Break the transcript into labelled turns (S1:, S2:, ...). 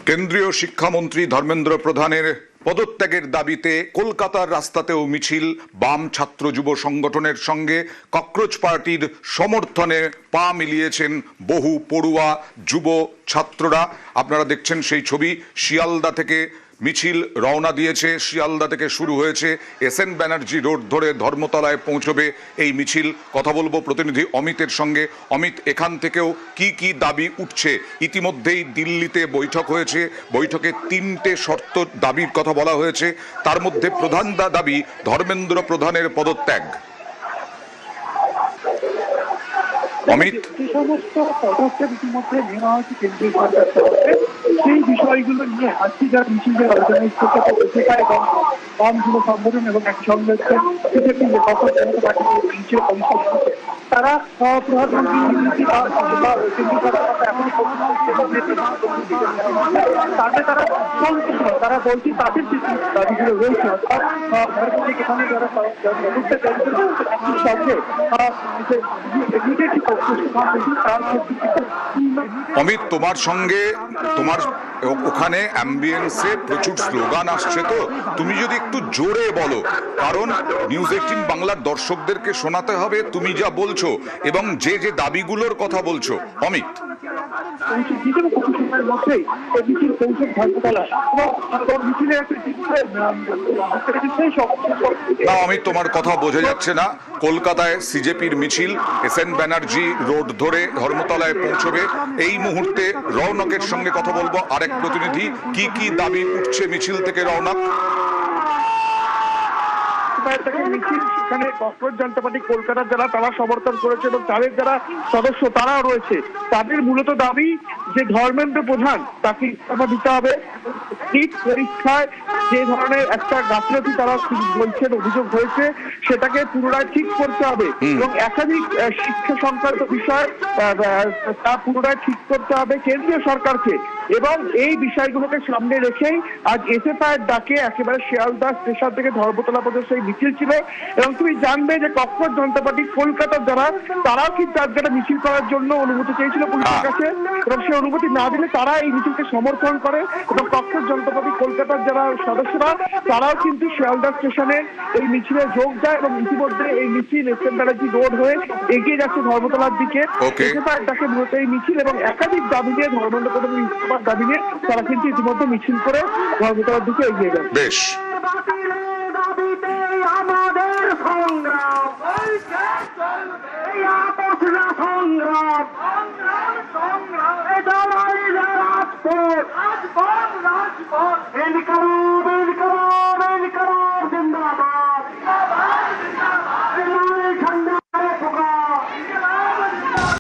S1: কেন্দ্রীয় শিক্ষামন্ত্রী ধর্মেন্দ্র প্রধানের পদত্যাগের দাবিতে কলকাতার রাস্তাতেও মিছিল। বাম ছাত্র যুব সংগঠনের সঙ্গে ককরোচ পার্টির সমর্থনে পা মিলিয়েছেন বহু পড়ুয়া যুব ছাত্ররা। আপনারা দেখছেন সেই ছবি। শিয়ালদা থেকে মিছিল রওনা দিয়েছে। শিয়ালদা থেকে শুরু হয়েছে, এসএন ব্যানার্জি রোড ধরে ধর্মতলায় পৌঁছবে এই মিছিল। কথা বলবো প্রতিনিধি অমিতের সঙ্গে। অমিত, এখান থেকেও কি কি দাবি উঠছে? ইতিমধ্যেই দিল্লিতে বৈঠক হয়েছে, বৈঠকে 3টে শর্ত দাবির কথা বলা হয়েছে। তার মধ্যে প্রধান দাবি ধর্মেন্দ্র প্রধানের পদত্যাগ। অমিত,
S2: যে সমস্ত পদক্ষেপ ইতিমধ্যে নেওয়া হয়েছে কেন্দ্রীয় সরকার তরফে, সেই বিষয়গুলো নিয়ে আজকে যারা মিছিলকে অর্গানাইজ করতে পারছে এবং বাম যুব সংগঠন এবং একসঙ্গে বিজেপি যে ককরোচ জনতা পার্টি মিছিল অংশ নিচ্ছে, তারা প্রধানমন্ত্রী কেন্দ্রীয় সরকার এখন তাতে তারা সন্তুষ্ট। তারা বলছে তাদের যে দাবিগুলো রয়েছে, অর্থাৎ ভারতের এখানে যারা সঙ্গে
S1: অমিত, তোমার সঙ্গে তোমার ওখানে অ্যাম্বিয়েন্সে প্রচুর স্লোগান আসছে, তো তুমি যদি একটু জোরে বলো, কারণ নিউজ 18 বাংলার দর্শকদেরকে শোনাতে হবে তুমি যা বলছো এবং যে যে দাবিগুলোর কথা বলছো। অমিত, না অমিত, তোমার কথা বোঝা যাচ্ছে না। কলকাতায় সিজেপির মিছিল এসএন ব্যানার্জি রোড ধরে ধর্মতলায় পৌঁছবে। এই মুহূর্তে রৌনকের সঙ্গে কথা বলবো, আরেক প্রতিনিধি। কি কি দাবি উঠছে মিছিল থেকে রৌনক?
S2: সেখানে ককরোচ জনতা পার্টি কলকাতার যারা তারা সমর্থন করেছে এবং তাদের যারা সদস্য তারাও রয়েছে, তাদের মূলত দাবি যে ধর্মেন্দ্র প্রধান তাকে ইস্তফা দিতে হবে। নিট পরীক্ষায় যে ধরনের একটা গাফিলতি তারা বলছেন অভিযোগ হয়েছে, সেটাকে পুনরায় ঠিক করতে হবে এবং একাধিক শিক্ষা সংক্রান্ত বিষয় তা পুনরায় ঠিক করতে হবে কেন্দ্রীয় সরকারকে। এবং এই বিষয়গুলোকে সামনে রেখেই আজ এসএফআই এর ডাকে একেবারে শিয়ালদা স্টেশন থেকে ধর্মতলা পর্যন্ত সেই মিছিল ছিল। এবং তুমি জানবে যে ককরোচ জনতা পার্টি কলকাতার যারা তারাও কিন্তু আজকে একটা মিছিল করার জন্য অনুমতি চেয়েছিল পুলিশের কাছে, এবং সেই অনুমতি না দিলে তারা এই মিছিলকে সমর্থন করে। এবং ককরোচ জনতা পার্টি কলকাতার যারা সদস্যরা তারাও কিন্তু শিয়ালদা স্টেশনে এই মিছিলে যোগ দেয় এবং ইতিমধ্যে এই মিছিল এসএন ব্যানার্জি রোড হয়ে এগিয়ে যাচ্ছে ধর্মতলার দিকে। এসএফআই এর ডাকে মূলত এই মিছিল এবং একাধিক দাবি নিয়ে ধর্মেন্দ্র প্রধানের ইস্তফার দাবি নিয়ে তারা কিন্তু ইতিমধ্যে মিছিল করে ধর্মতলার দিকে এগিয়ে যাবে।
S1: বেশ,
S3: সংগ্রাম